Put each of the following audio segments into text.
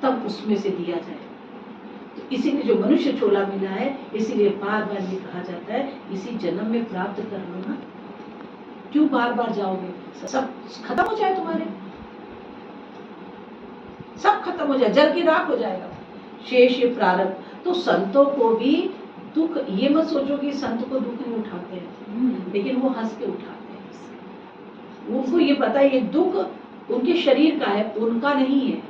तब उसमें से दिया जाए। तो इसीलिए जो मनुष्य चोला मिला है, इसीलिए बार बार ये कहा जाता है इसी जन्म में प्राप्त कर लो ना, क्यों बार बार जाओगे, सब खत्म हो जाए तुम्हारे, सब खत्म हो जाए, जल की राख हो जाएगा, शेष ये प्रारब्ध। तो संतों को भी दुख, ये मत सोचो कि संत को दुख नहीं उठाते हैं, लेकिन वो हंस के उठाते हैं। उनको ये पता है ये दुख उनके शरीर का है, उनका नहीं है,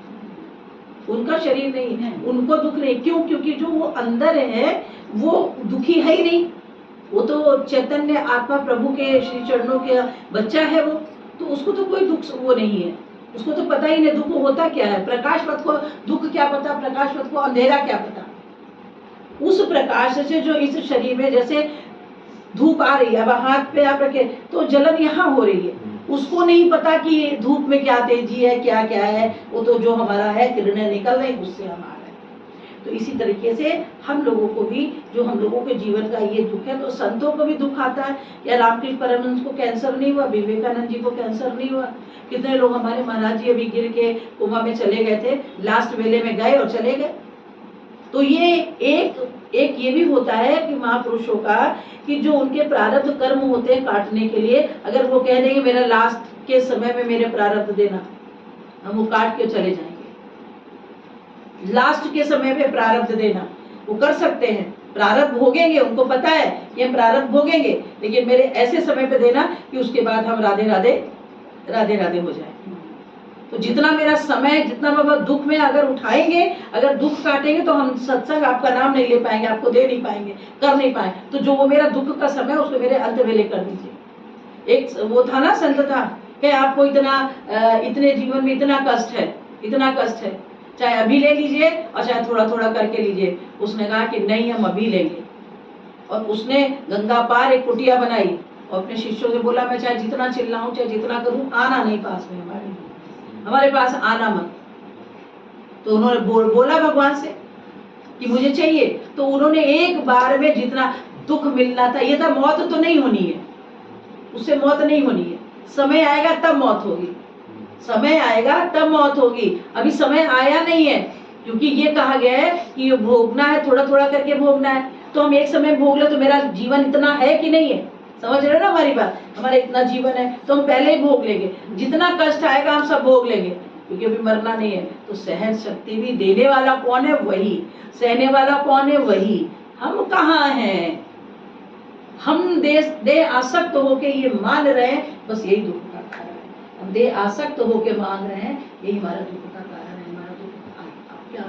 उनका शरीर नहीं है, उनको दुख नहीं। क्यों? क्योंकि जो वो अंदर है वो दुखी है ही नहीं, वो तो चैतन्य आत्मा प्रभु के श्री चरणों के बच्चा है वो, तो उसको तो कोई दुख वो नहीं है, उसको तो पता ही नहीं दुख होता क्या है। प्रकाशवत को दुख क्या पता, प्रकाशवत को अंधेरा क्या पता। उस प्रकाश से जो इस शरीर में जैसे धूप आ रही है, अब हाथ पे आप रखे तो जलन यहाँ हो रही है, उसको नहीं पता कि धूप में क्या तेजी है, क्या क्या है, वो तो जो हमारा है किरणें निकल रही उससे हम आ रहे हैं। तो इसी तरीके से हम लोगों को भी, जो हम लोगों के जीवन का ये दुख है, तो संतों को भी दुख आता है। या रामकृष्ण परमहंस को कैंसर नहीं हुआ, विवेकानंद जी को कैंसर नहीं हुआ, कितने लोग, हमारे महाराज जी अभी गिर के कोमा में चले गए थे, लास्ट वेले में गए और चले गए। तो ये एक ये भी होता है कि महापुरुषों का, कि जो उनके प्रारब्ध कर्म होते हैं काटने के लिए, अगर वो कह देंगे मेरा लास्ट के समय में मेरे प्रारब्ध देना, हम वो काट के चले जाएंगे। लास्ट के समय पे प्रारब्ध देना वो कर सकते हैं, प्रारब्ध भोगेंगे, उनको पता है कि हम प्रारब्ध भोगेंगे, लेकिन मेरे ऐसे समय पे देना कि उसके बाद हम राधे राधे राधे राधे हो जाए। तो जितना मेरा समय, जितना बाबा दुख में अगर उठाएंगे, अगर दुख काटेंगे, तो हम सत्संग आपका नाम नहीं ले पाएंगे, आपको दे नहीं पाएंगे, कर नहीं पाएंगे। तो जो वो मेरा दुख का समय, उसको मेरे अंत वेले कर दीजिए। एक वो था ना, संत था कि आपको इतने जीवन में इतना कष्ट है, इतना कष्ट है, चाहे अभी ले लीजिए और चाहे थोड़ा थोड़ा करके लीजिए। उसने कहा कि नहीं, हम अभी लेंगे। और उसने गंगा पार एक कुटिया बनाई और अपने शिष्यों से बोला, मैं चाहे जितना चिल्लाऊं, चाहे जितना करूं, आना नहीं पास में, हमारे पास आना मत। तो उन्होंने बोला भगवान से कि मुझे चाहिए। तो उन्होंने एक बार में जितना दुख मिलना था, ये था मौत तो नहीं होनी है, उससे मौत नहीं होनी है, समय आएगा तब मौत होगी, समय आएगा तब मौत होगी। अभी समय आया नहीं है, क्योंकि ये कहा गया है कि ये भोगना है, थोड़ा थोड़ा करके भोगना है। तो हम एक समय भोग ले तो मेरा जीवन इतना है कि नहीं है, समझ रहे हो ना हमारी बात, हमारा इतना जीवन है तो हम पहले ही भोग लेंगे, जितना कष्ट आएगा हम सब भोग लेंगे, क्योंकि अभी मरना नहीं है। तो सहन शक्ति भी देने वाला कौन है? वही। सहने वाला कौन है? वही। हम कहाँ हैं? हम दे आसक्त होके ये मान रहे हैं, बस यही दुख का कारण है। हम दे आसक्त होके मान रहे हैं, यही हमारा दुख का कारण है। हमारा दुख क्या